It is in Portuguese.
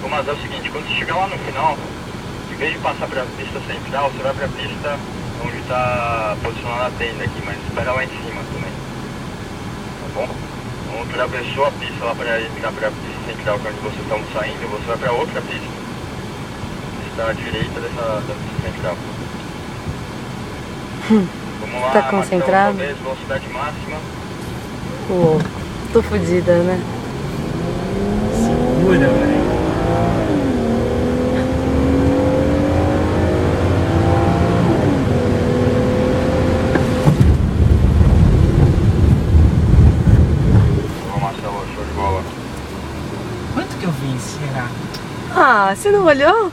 Mas é o seguinte, quando você chegar lá no final, em vez de passar pra pista central, você vai pra pista onde tá posicionada a tenda aqui, mas espera lá em cima também. Tá bom? Então, atravessou a pista lá pra ir pra pista central, que é onde vocês estão saindo, você vai pra outra pista. Está à direita da pista central. Vamos lá, Tá concentrado? vez, velocidade máxima. Pô, tô fodida, né? Segura, velho. Vamos, Marcelo, show de bola. Quanto que eu vim, será? Ah, você não olhou?